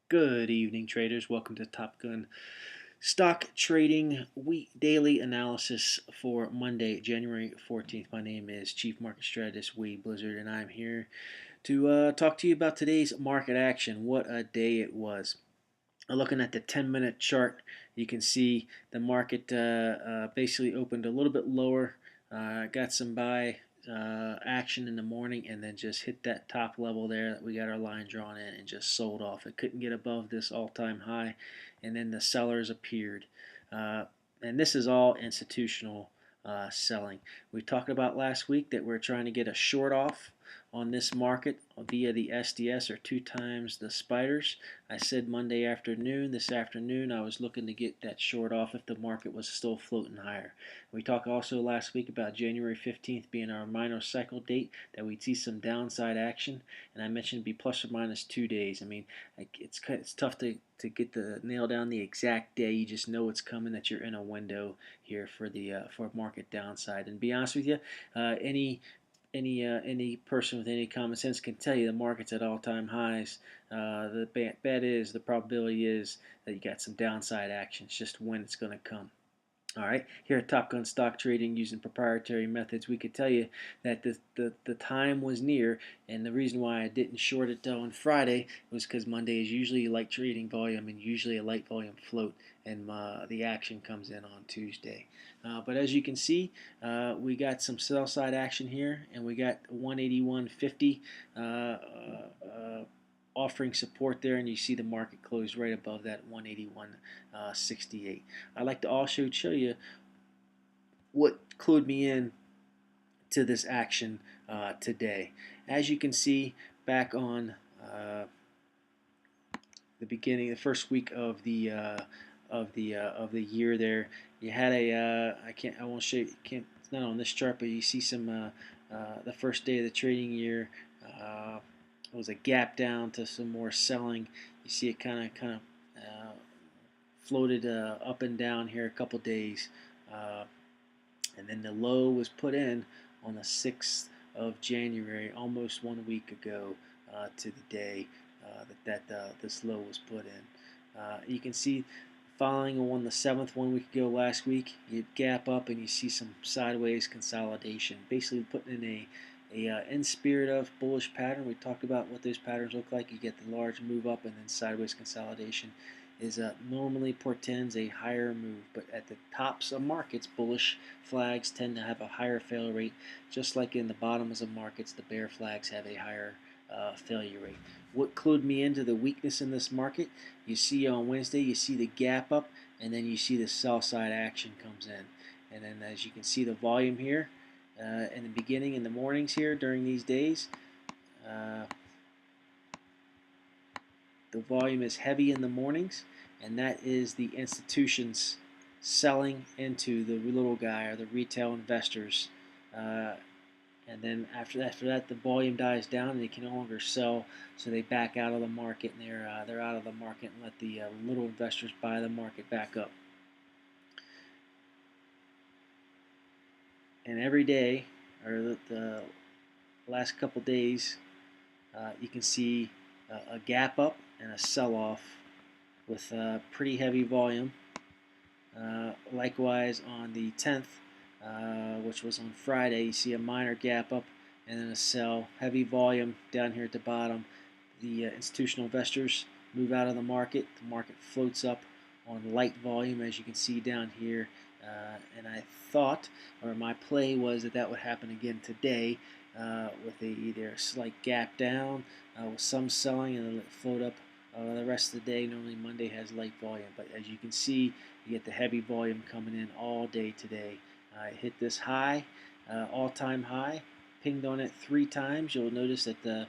Good evening, traders. Welcome to TopGun Stock Trading Week Daily Analysis for Monday, January 14th. My name is Chief Market Strategist Wade Blizzard, and I'm here to talk to you about today's market action. What a day it was. Looking at the 10-minute chart, you can see the market basically opened a little bit lower, got some buy action in the morning, and then just hit that top level there that we got our line drawn in and just sold off. It couldn't get above this all-time high, and then the sellers appeared. Uh, and this is all institutional selling. We talked about last week that we're trying to get a short off on this market via the SDS, or 2 times the spiders. I said Monday afternoon. This afternoon I was looking to get that short off if the market was still floating higher. We talked also last week about January 15th being our minor cycle date, that we'd see some downside action, and I mentioned it'd be plus or minus 2 days. I mean, it's tough to get the nail down the exact day. You just know it's coming, that you're in a window here for the for market downside. And to be honest with you, any person with any common sense can tell you the market's at all-time highs. The probability is that you got some downside action. It's just when it's going to come. All right, here at Top Gun Stock Trading, using proprietary methods, we could tell you that the time was near, and the reason why I didn't short it on Friday was because Monday is usually a light trading volume and usually a light volume float, and the action comes in on Tuesday. But as you can see, we got some sell side action here, and we got 181.50 offering support there, and you see the market close right above that 181.68. I'd like to also show you what clued me in to this action today. As you can see, back on the beginning, the first week of the year, there you had a I won't show you, can't, it's not on this chart, but you see some the first day of the trading year. It was a gap down to some more selling. You see it kind of floated up and down here a couple days, and then the low was put in on the 6th of January, almost 1 week ago to the day this low was put in. You can see following on the 7th 1 week ago last week, you gap up and you see some sideways consolidation, basically putting in a in spirit of bullish pattern. We talked about what those patterns look like. You get the large move up, and then sideways consolidation is normally portends a higher move. But at the tops of markets, bullish flags tend to have a higher failure rate, just like in the bottoms of markets, the bear flags have a higher failure rate. What clued me into the weakness in this market? You see on Wednesday, you see the gap up, and then you see the sell side action comes in. And then as you can see the volume here, in the beginning, in the mornings here during these days, the volume is heavy in the mornings, and that is the institutions selling into the little guy, or the retail investors. And then after that, the volume dies down, and they can no longer sell, so they back out of the market, and they're out of the market and let the little investors buy the market back up. And every day, or the last couple days, you can see a gap up and a sell-off with pretty heavy volume. Likewise, on the 10th, which was on Friday, you see a minor gap up and then a sell. Heavy volume down here at the bottom. The institutional investors move out of the market. The market floats up on light volume, as you can see down here. And I thought, or my play was, that would happen again today, with either a slight gap down with some selling, and then let float up the rest of the day. Normally Monday has light volume, but as you can see, you get the heavy volume coming in all day today. I hit this high, all-time high, pinged on it 3 times. You'll notice that the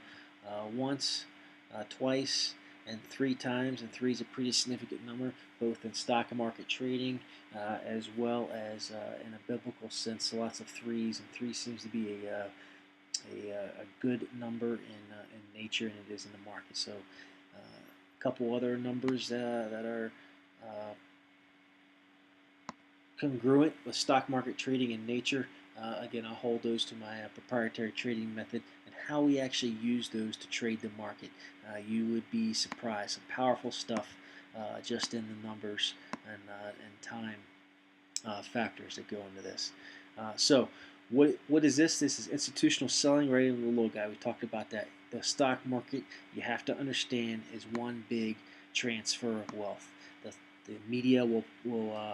once, twice, and 3 times, and 3 is a pretty significant number, both in stock market trading as well as in a biblical sense. So lots of 3s, and 3 seems to be a good number in nature, and it is in the market. So a couple other numbers that are congruent with stock market trading in nature. Again, I'll hold those to my proprietary trading method and how we actually use those to trade the market. You would be surprised. Some powerful stuff just in the numbers and time factors that go into this. So what is this? This is institutional selling right into the low guy. We talked about that. The stock market, you have to understand, is one big transfer of wealth. The media will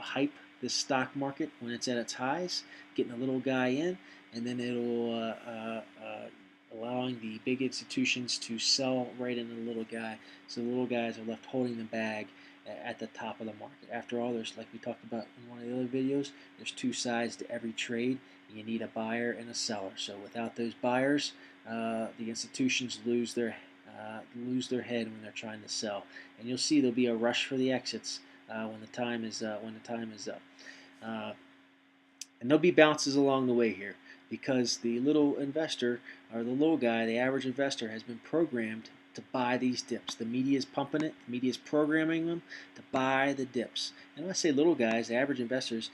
hype this stock market when it's at its highs, getting a little guy in, and then it'll allowing the big institutions to sell right into the little guy. So the little guys are left holding the bag at the top of the market. After all, there's, like we talked about in one of the other videos, there's two sides to every trade. You need a buyer and a seller. So without those buyers, the institutions lose their head when they're trying to sell. And you'll see there'll be a rush for the exits when the time is up. And there'll be bounces along the way here because the little investor or the little guy, the average investor, has been programmed to buy these dips. The media is pumping it. The media is programming them to buy the dips. And when I say little guys, the average investors,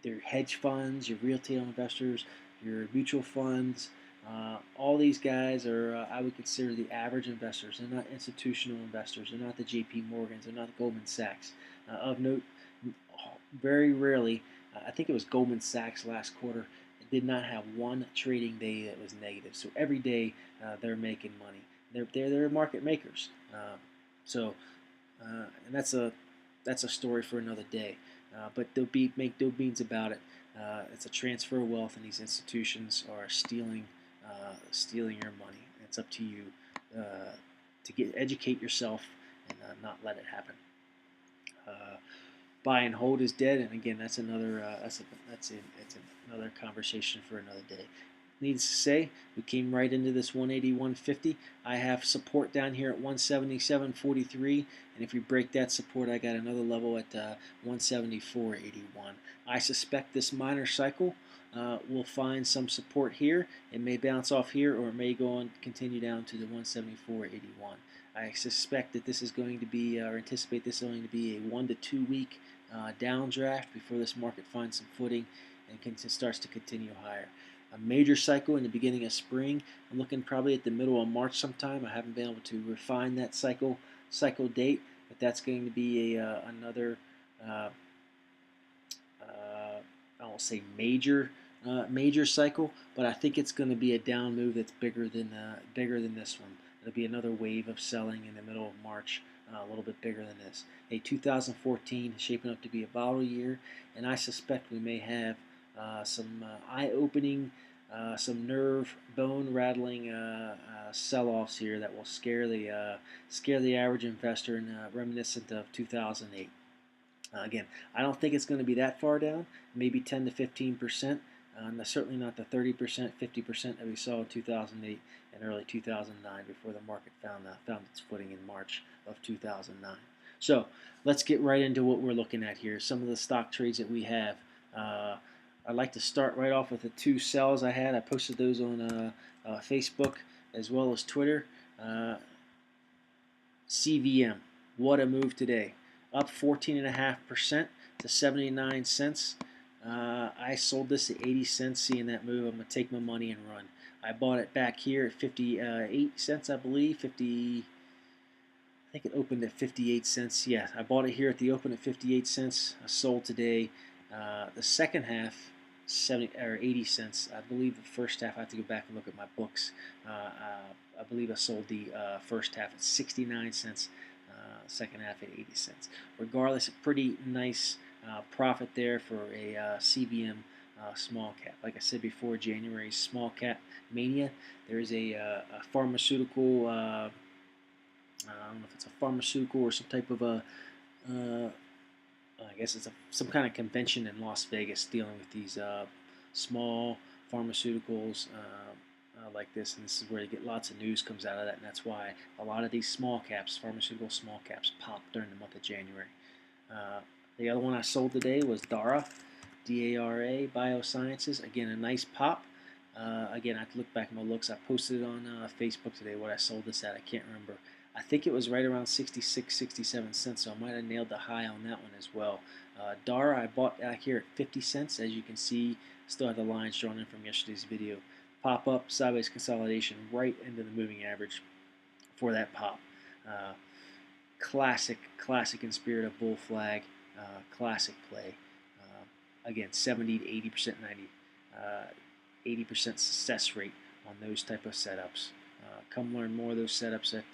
they're hedge funds, your retail investors, your mutual funds. All these guys are, I would consider, the average investors. They're not institutional investors. They're not the J.P. Morgans. They're not the Goldman Sachs. Of note, very rarely, I think it was Goldman Sachs last quarter, did not have one trading day that was negative. So every day they're making money. They're market makers. And that's a story for another day. But make no beans about it. It's a transfer of wealth, and these institutions are stealing your money. It's up to you to educate yourself and not let it happen. Buy and hold is dead, and again, that's another another conversation for another day. Needless to say, we came right into this 180, 150. I have support down here at 177.43, and if we break that support, I got another level at 174.81. I suspect this minor cycle will find some support here. It may bounce off here, or it may go on continue down to the 174.81. I suspect that this is going to be, or anticipate this is going to be a 1 to 2 week downdraft before this market finds some footing and starts to continue higher. A major cycle in the beginning of spring. I'm looking probably at the middle of March sometime. I haven't been able to refine that cycle date, but that's going to be another I won't say major cycle, but I think it's going to be a down move that's bigger than this one. There'll be another wave of selling in the middle of March, a little bit bigger than this. 2014 is shaping up to be a volatile year, and I suspect we may have some eye-opening, some nerve, bone-rattling sell-offs here that will scare the average investor, and reminiscent of 2008. Again, I don't think it's going to be that far down, maybe 10 to 15%. Certainly not the 30%, 50% that we saw in 2008 and early 2009 before the market found its footing in March of 2009. So let's get right into what we're looking at here. Some of the stock trades that we have. I'd like to start right off with the two sells I had. I posted those on Facebook as well as Twitter. CVM, what a move today. Up 14.5% to 79 cents. I sold this at 80 cents, seeing that move. I'm going to take my money and run. I bought it back here at 58 cents, I believe. I think it opened at 58 cents. Yeah, I bought it here at the open at 58 cents. I sold today the second half, 80 cents. I believe the first half, I have to go back and look at my books. I believe I sold the first half at 69 cents. Second half at 80 cents. Regardless, a pretty nice profit there for a CVM small cap. Like I said before, January's small cap mania. There is a pharmaceutical. I don't know if it's a pharmaceutical or some type of a. I guess it's some kind of convention in Las Vegas dealing with these small pharmaceuticals. Like this, and this is where you get lots of news comes out of that, and that's why a lot of these small caps, pharmaceutical small caps, pop during the month of January. The other one I sold today was DARA, D-A-R-A, Biosciences. Again, a nice pop. Again, I have to look back at my looks. I posted it on Facebook today what I sold this at. I can't remember. I think it was right around 66, 67 cents, so I might have nailed the high on that one as well. DARA I bought out here at 50 cents. As you can see, still have the lines drawn in from yesterday's video. pop up, sideways consolidation right into the moving average for that pop. Uh, classic in spirit of bull flag, classic play. Again, 70 to 80%, 80% success rate on those type of setups. Come learn more of those setups at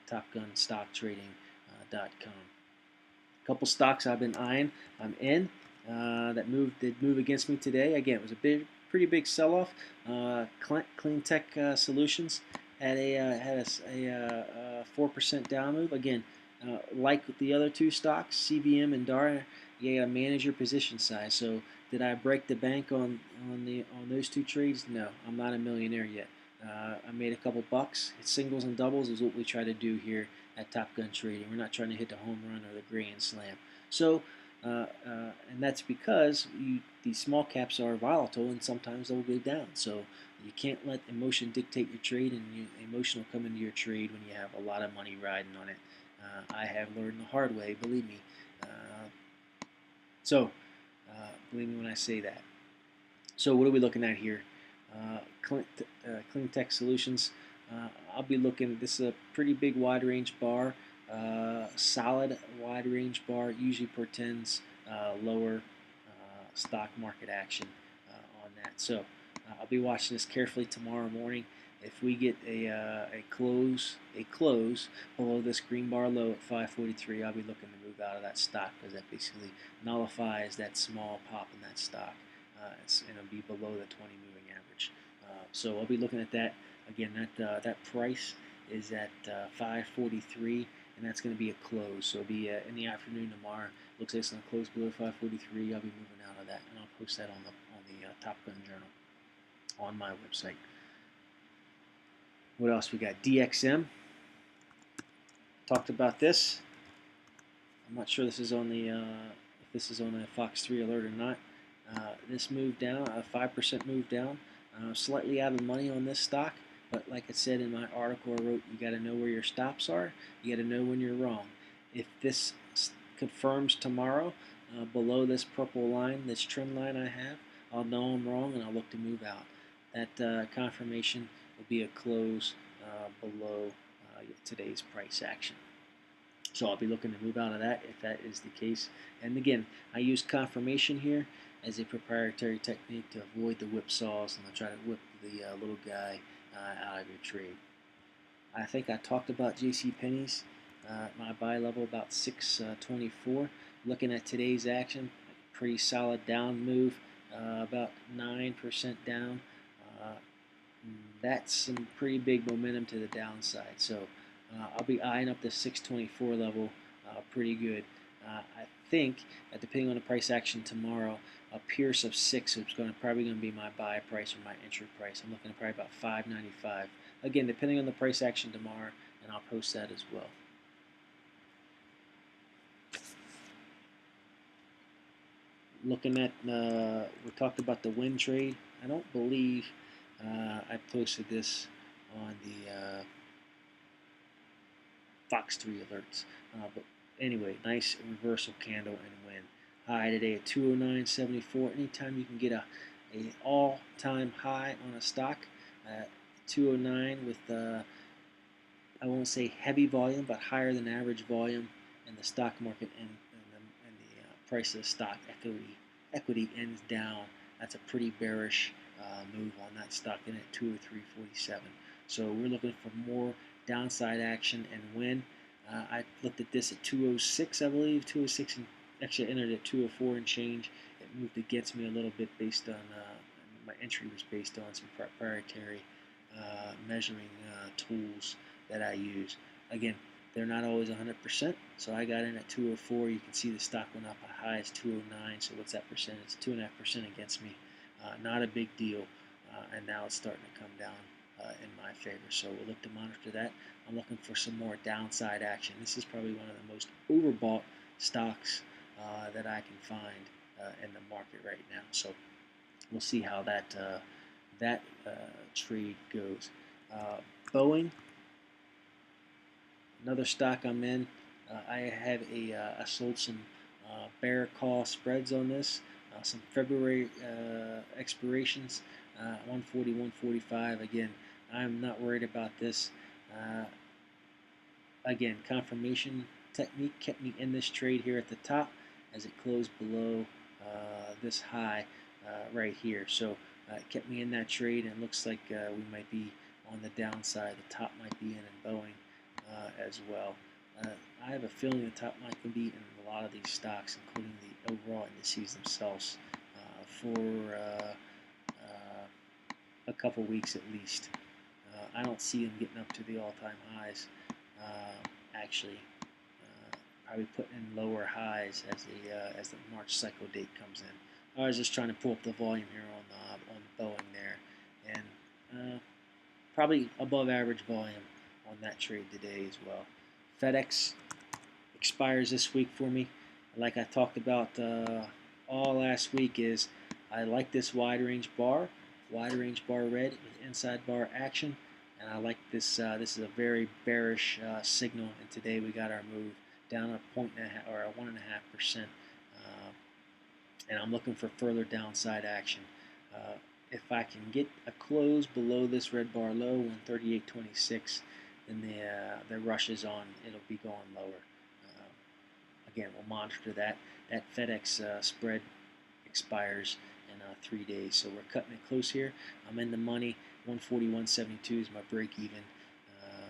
TopGunStockTrading.com. A couple stocks I've been eyeing. I'm in. That did move against me today. Again, it was a pretty big sell-off. Clean Tech Solutions had a 4% down move. Again, like the other two stocks, CVM and DAR, you got to manage your position size. So did I break the bank on those two trades? No, I'm not a millionaire yet. I made a couple bucks. Singles and doubles is what we try to do here at Top Gun Trading. We're not trying to hit the home run or the grand slam. So, and that's because these small caps are volatile and sometimes they'll go down. So you can't let emotion dictate your trade, and emotion will come into your trade when you have a lot of money riding on it. I have learned the hard way, believe me. So, believe me when I say that. So what are we looking at here? Clean Tech Solutions. I'll be looking. This is a pretty big wide range bar. Solid wide range bar usually portends lower stock market action on that. So I'll be watching this carefully tomorrow morning. If we get a close below this green bar low at 543, I'll be looking to move out of that stock because that basically nullifies that small pop in that stock. It'll be below the 20 moving average. So I'll be looking at that. Again, that price is at 543, and that's going to be a close. So it'll be in the afternoon tomorrow. Looks like it's going to close below 543. I'll be moving out of that, and I'll post that on the Top Gun Journal on my website. What else we got? DXM. Talked about this. I'm not sure this is on the if this is on a Fox 3 alert or not. This move down, a 5% move down. Slightly out of money on this stock, but like I said in my article I wrote, you got to know where your stops are. You got to know when you're wrong. If this confirms tomorrow below this purple line, this trend line I have, I'll know I'm wrong and I'll look to move out. That confirmation will be a close below today's price action. So I'll be looking to move out of that if that is the case. And again, I use confirmation here as a proprietary technique to avoid the whipsaws, and I'll try to whip the little guy out of your trade. I think I talked about JCPenney's, my buy level about 624. Looking at today's action, pretty solid down move, about 9% down. That's some pretty big momentum to the downside. So I'll be eyeing up the 624 level pretty good. I think that depending on the price action tomorrow, a Pierce of 6 is probably going to be my buy price or my entry price. I'm looking at probably about 595. Again, depending on the price action tomorrow, and I'll post that as well. Looking at, we talked about the win trade. I don't believe I posted this on the Fox 3 alerts. But anyway, nice reversal candle and win. High today at 209.74. Anytime you can get a all-time high on a stock, 209 with I won't say heavy volume, but higher than average volume in the stock market, and the price of the stock equity ends down. That's a pretty bearish move on that stock in at 203.47. So we're looking for more downside action and win. I looked at this at 206, I believe, 206, and actually I entered at 204 and change. It moved against me a little bit based on my entry was based on some proprietary measuring tools that I use. Again, they're not always 100%, so I got in at 204. You can see the stock went up as high as 209. So what's that percent? It's 2.5% against me. Not a big deal, and now it's starting to come down in my favor. So we'll look to monitor that. I'm looking for some more downside action. This is probably one of the most overbought stocks that I can find in the market right now. So we'll see how that trade goes. Boeing, another stock I'm in. I sold some bear call spreads on this. Some February expirations. 140, 145. Again, I'm not worried about this. Again, confirmation technique kept me in this trade here at the top as it closed below this high right here. So it kept me in that trade, and it looks like we might be on the downside. The top might be in Boeing as well. I have a feeling the top might be in a lot of these stocks, including the overall indices themselves, for a couple weeks at least. I don't see them getting up to the all-time highs. Actually, probably putting in lower highs as the March cycle date comes in. I was just trying to pull up the volume here on Boeing there, and probably above average volume on that trade today as well. FedEx expires this week for me. Like I talked about all last week, is I like this wide range bar red with inside bar action, and I like this. This is a very bearish signal, and today we got our move down a 1.5%, and I'm looking for further downside action. If I can get a close below this red bar low, 138.26, then the rush is on. It'll be going lower. Again, we'll monitor that. That FedEx spread expires in 3 days, so we're cutting it close here. I'm in the money. 141.72 is my break even.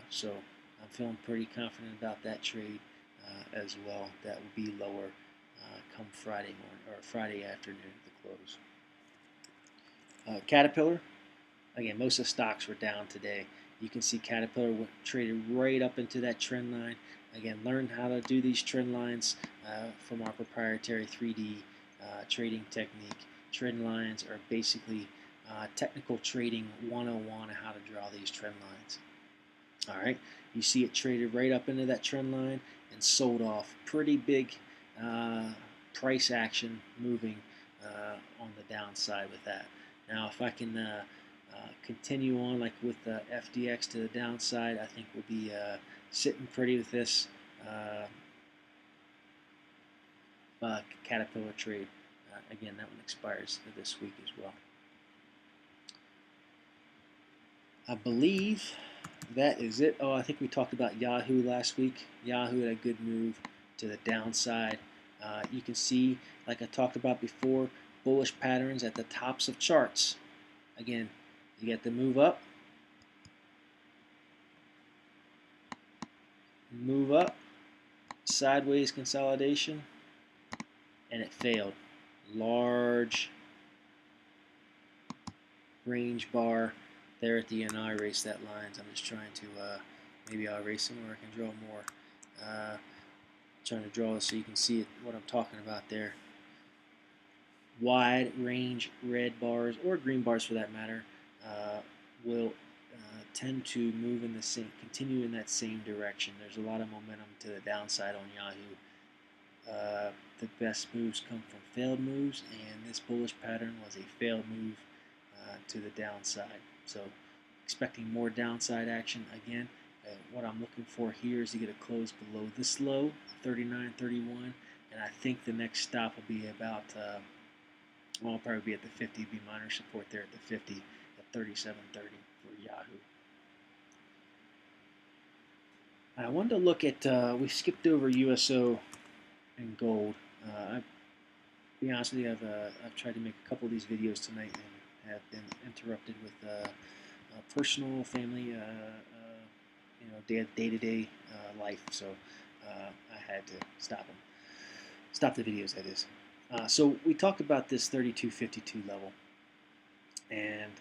So I'm feeling pretty confident about that trade as well. That will be lower come Friday morning or Friday afternoon at the close. Caterpillar, again, most of the stocks were down today. You can see Caterpillar traded right up into that trend line. Again, learn how to do these trend lines from our proprietary 3D trading technique. Trend lines are basically technical trading 101 on how to draw these trend lines. All right, you see it traded right up into that trend line and sold off. Pretty big price action moving on the downside with that. Now, if I can continue on like with the FDX to the downside, I think we'll be sitting pretty with this Caterpillar trade. Again, that one expires this week as well. I believe that is it. Oh, I think we talked about Yahoo last week. Yahoo had a good move to the downside. You can see, like I talked about before, bullish patterns at the tops of charts. Again, you get the move up, sideways consolidation, and it failed. Large range bar there at the end. I erase that lines. I'm just trying to maybe I'll erase them where I can draw more. Trying to draw so you can see it, what I'm talking about there. Wide range red bars or green bars for that matter will tend to move in the same, continue in that same direction. There's a lot of momentum to the downside on Yahoo. The best moves come from failed moves, and this bullish pattern was a failed move to the downside. So expecting more downside action again. What I'm looking for here is to get a close below this low, 39.31, and I think the next stop will be about, well, I'll probably be at the 50, be minor support there at the 50 at 37.30 for Yahoo. I wanted to look at, we skipped over USO and gold. To be honest with you, I've tried to make a couple of these videos tonight and have been interrupted with personal, family, day-to-day life, so I had to stop them. Stop the videos, that is. So we talked about this 32.52 level, and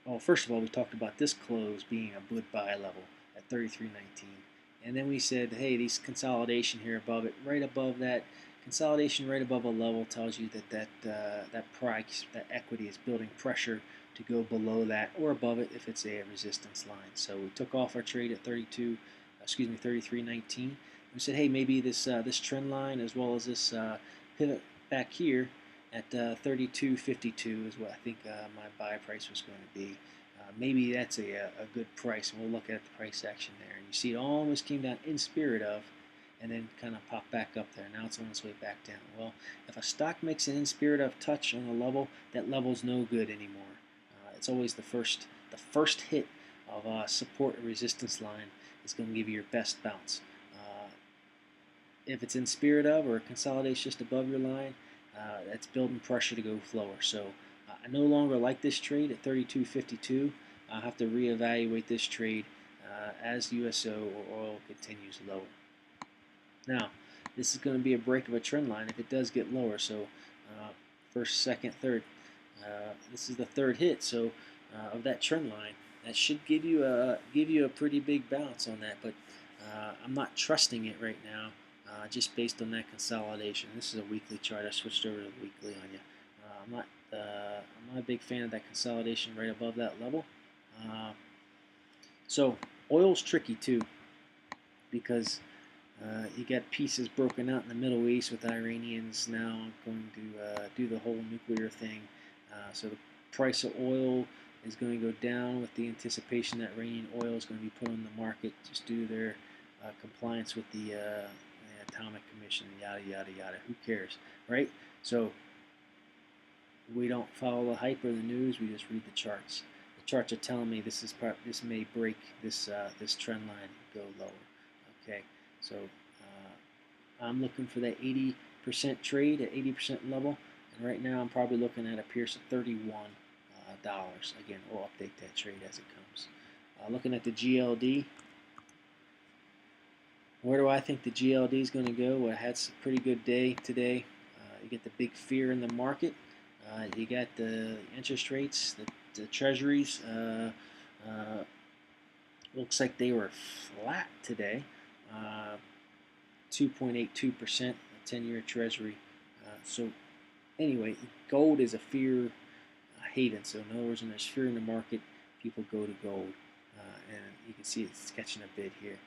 well, first of all, we talked about this close being a good buy level at 33.19, and then we said, hey, these consolidation here above it, right above that consolidation, right above a level tells you that price, that equity is building pressure to go below that or above it if it's a resistance line. So we took off our trade at 33.19. We said, hey, maybe this trend line as well as this pivot back here at 32.52 is what I think my buy price was going to be. Maybe that's a good price, and we'll look at the price action there. And you see it almost came down in spirit of, and then kind of popped back up there. Now it's on its way back down. Well, if a stock makes an in spirit of touch on a level, that level's no good anymore. It's always the first hit of support or resistance line is going to give you your best bounce. If it's in spirit of or consolidation just above your line, that's building pressure to go lower. So I no longer like this trade at 32.52. I'll have to reevaluate this trade as USO or oil continues lower. Now, this is going to be a break of a trend line if it does get lower. So first, second, third. This is the third hit. So of that trend line, that should give you a pretty big bounce on that. But I'm not trusting it right now, just based on that consolidation. This is a weekly chart. I switched over to the weekly on you. I'm not a big fan of that consolidation right above that level. So oil's tricky too, because you got pieces broken out in the Middle East with Iranians now going to do the whole nuclear thing. So the price of oil is going to go down with the anticipation that Iranian oil is going to be put on the market just due to their compliance with the Atomic Commission, yada, yada, yada. Who cares, right? So we don't follow the hype or the news. We just read the charts. The charts are telling me this may break this trend line and go lower. Okay, so I'm looking for that 80% trade at 80% level, and right now I'm probably looking at a Pierce at $31. Again, we'll update that trade as it comes. Looking at the GLD, where do I think the GLD is going to go? Well, it had a pretty good day today. You get the big fear in the market. You got the interest rates, the treasuries. Looks like they were flat today. 2.82%, 10-year treasury. So anyway, gold is a fear haven. So in other words, when there's fear in the market, people go to gold. And you can see it's catching a bid here.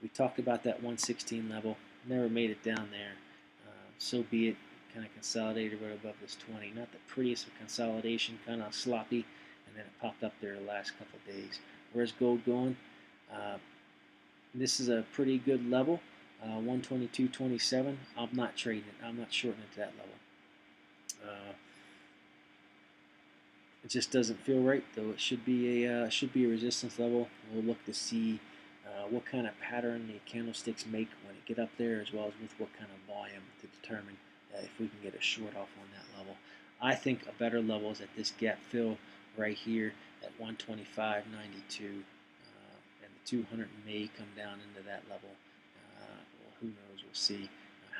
We talked about that 116 level. Never made it down there. So be it. Kind of consolidated right above this 20. Not the prettiest of consolidation, kind of sloppy, and then it popped up there the last couple of days. Where's gold going? This is a pretty good level, 122.27. I'm not trading it. I'm not shorting it to that level. It just doesn't feel right, though. It should be a resistance level. We'll look to see what kind of pattern the candlesticks make when it get up there, as well as with what kind of volume to determine if we can get a short off on that level. I think a better level is at this gap fill right here at 125.92, and the 200 may come down into that level. Well, who knows? We'll see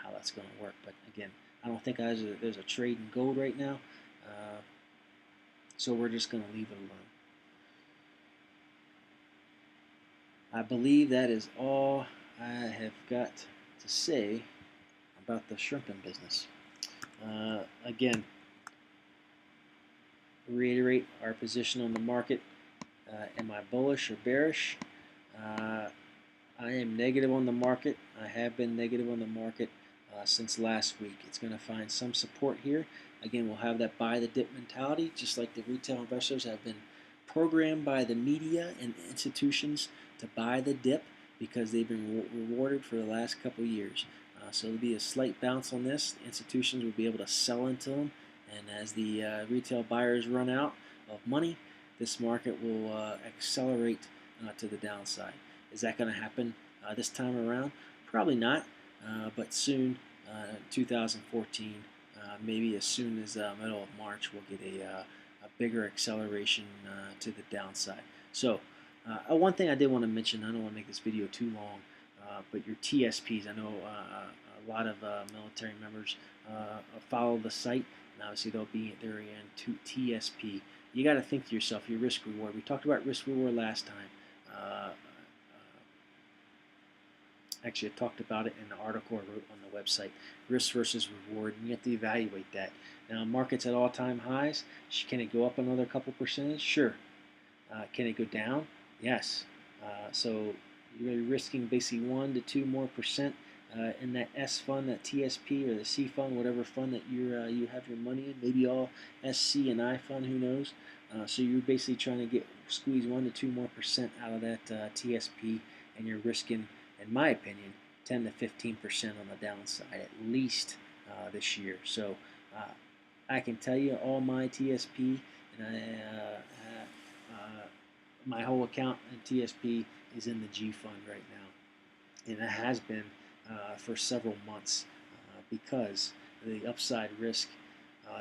how that's going to work. But again, I don't think there's a trade in gold right now, so we're just going to leave it alone. I believe that is all I have got to say about the shrimping business. Again, reiterate our position on the market. Am I bullish or bearish? I am negative on the market. I have been negative on the market since last week. It's going to find some support here. Again, we'll have that buy the dip mentality, just like the retail investors have been programmed by the media and institutions to buy the dip because they've been rewarded for the last couple of years. So there'll be a slight bounce on this. Institutions will be able to sell into them, and as the retail buyers run out of money, this market will accelerate to the downside. Is that going to happen this time around? Probably not, but soon, 2014, maybe as soon as middle of March, we'll get a bigger acceleration to the downside. So one thing I did want to mention, I don't want to make this video too long, but your TSPs, I know a lot of military members follow the site, and obviously they're in TSP. You got to think to yourself, your risk reward. We talked about risk reward last time. Actually, I talked about it in the article I wrote on the website, risk versus reward, and you have to evaluate that. Now, market's at all-time highs. Can it go up another couple percentage? Sure. Can it go down? Yes. So you're risking basically 1 to 2 more percent in that S fund, that TSP, or the C fund, whatever fund that you have your money in. Maybe all SC and I fund, who knows? So you're basically trying to squeeze 1 to 2 more percent out of that TSP, and you're risking, in my opinion, 10 to 15% on the downside at least this year. So I can tell you all my TSP, and My whole account in TSP is in the G fund right now, and it has been for several months because the upside risk,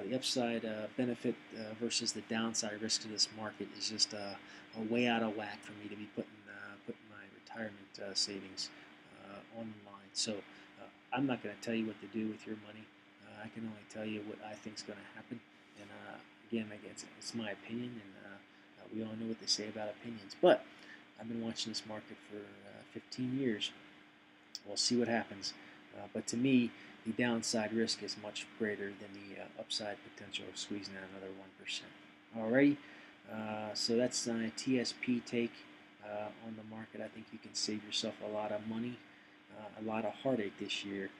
the upside benefit versus the downside risk of this market is just a way out of whack for me to be putting my retirement savings on the line. So I'm not going to tell you what to do with your money. I can only tell you what I think is going to happen. And again, it's my opinion, and we all know what they say about opinions. But I've been watching this market for 15 years. We'll see what happens. But to me, the downside risk is much greater than the upside potential of squeezing out another 1%. Alrighty, so that's my TSP take on the market. I think you can save yourself a lot of money, a lot of heartache this year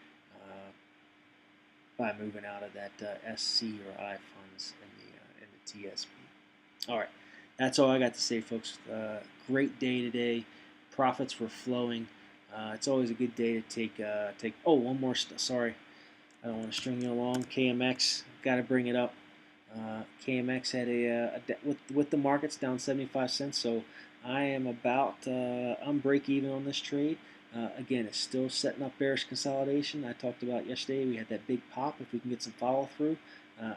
by moving out of that SC or I funds in the TSP. All right, that's all I got to say, folks. Great day today. Profits were flowing. It's always a good day to take. Oh, one more. Sorry, I don't want to string you along. KMX, got to bring it up. KMX had with the markets down 75 cents, so I am I'm break even on this trade. Again, it's still setting up bearish consolidation. I talked about yesterday. We had that big pop. If we can get some follow through,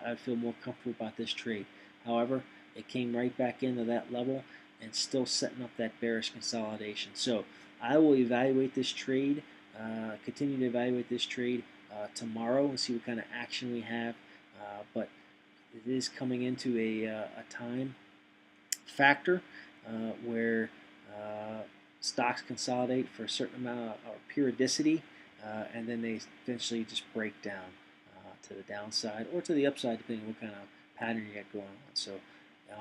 I'd feel more comfortable about this trade. However, it came right back into that level and still setting up that bearish consolidation. So I will evaluate this trade, continue to evaluate this trade tomorrow and see what kind of action we have. But it is coming into a time factor where stocks consolidate for a certain amount of periodicity, and then they eventually just break down to the downside or to the upside, depending on what kind of pattern you got going on. So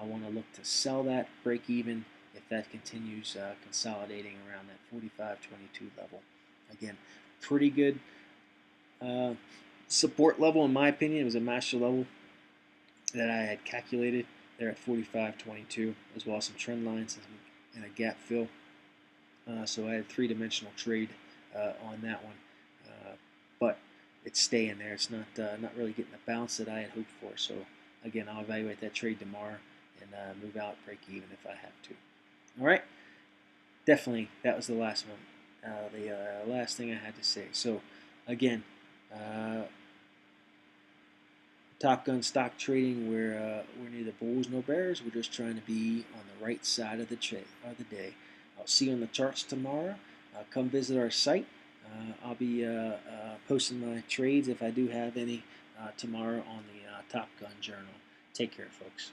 I want to look to sell that, break even, if that continues consolidating around that 45.22 level. Again, pretty good support level, in my opinion. It was a master level that I had calculated there at 45.22, as well as some trend lines and a gap fill. So I had a three-dimensional trade on that one, but it's staying there. It's not really getting the bounce that I had hoped for. So again, I'll evaluate that trade tomorrow and move out, break even if I have to. All right, definitely that was the last one, the last thing I had to say. So again, TopGun stock trading, we're neither bulls nor bears. We're just trying to be on the right side of the day. I'll see you on the charts tomorrow. Come visit our site. I'll be posting my trades if I do have any tomorrow on the TopGun Journal. Take care, folks.